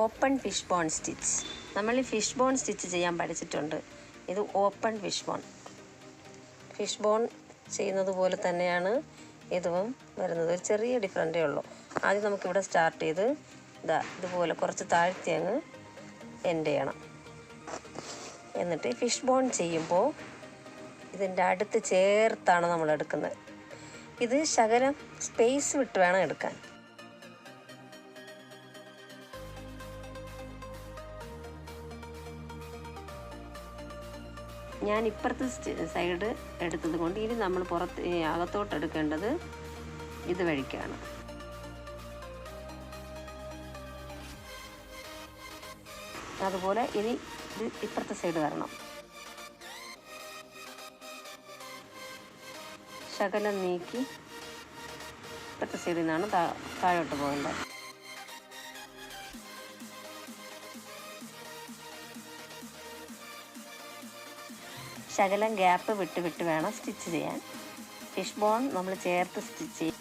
Open fish bone stitch. നമ്മൾ ഈ fish bone stitch ചെയ്യാൻ പഠിച്ചിട്ടുണ്ട്. ഇത് open fish bone. Fish bone ചെയ്യുന്നത് പോലെ തന്നെയാണ് ഇതും വരുന്നത്. ഒരു ചെറിയ ഡിഫറൻറ്റേ ഉള്ളൂ. ആദ്യം നമുക്കിവിടെ സ്റ്റാർട്ട് ചെയ്ത് ഇതുപോലെ കുറച്ച് താഴ്ത്തി അങ്ങ് എൻഡ് ചെയ്യണം. എന്നിട്ട് ഫിഷ് ബോൺ ചെയ്യുമ്പോൾ ഇതിൻ്റെ അടുത്ത് ചേർത്താണ് നമ്മൾ എടുക്കുന്നത്. ഇത് ശകലം സ്പേസ് വിട്ട് വേണം എടുക്കാൻ. ഞാൻ ഇപ്പുറത്തെ സൈഡ് എടുത്തത് കൊണ്ട് ഇനി നമ്മൾ അകത്തോട്ട് എടുക്കേണ്ടത് ഇത് വഴിക്കാണ്. അതുപോലെ ഇനി ഇത് ഇപ്പുറത്തെ സൈഡ് വരണം. ശകലം നീക്കി ഇപ്പുറത്തെ സൈഡിൽ നിന്നാണ് താഴോട്ട് പോകേണ്ടത്. ശകലം ഗ്യാപ്പ് വിട്ട് വേണം സ്റ്റിച്ച് ചെയ്യാൻ. ഫിഷ് ബോൺ നമ്മൾ ചേർത്ത് സ്റ്റിച്ച് ചെയ്യും.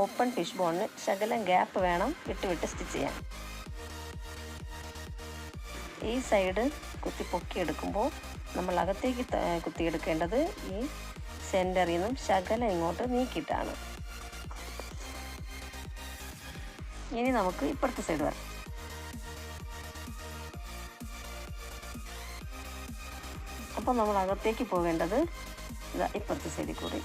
ഓപ്പൺ ഫിഷ് ബോണിന് ശകലം ഗ്യാപ്പ് വേണം വിട്ട് സ്റ്റിച്ച് ചെയ്യാൻ. ഈ സൈഡ് കുത്തി പൊക്കിയെടുക്കുമ്പോൾ നമ്മൾ അകത്തേക്ക് കുത്തിയെടുക്കേണ്ടത് ഈ സെൻറ്ററിൽ നിന്നും ശകലം ഇങ്ങോട്ട് നീക്കിയിട്ടാണ്. ഇനി നമുക്ക് ഇപ്പുറത്തെ സൈഡ് വരാം. അപ്പോൾ നമ്മൾ അകത്തേക്ക് പോകേണ്ടത് ഇപ്പുറത്തെ സൈഡിൽ കൂടി.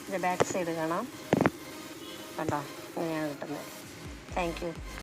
ഇത് ബാക്ക് സൈഡ് കാണാം. കണ്ടോ, ഇങ്ങനെയാണ് കിട്ടുന്നത്. Thank you.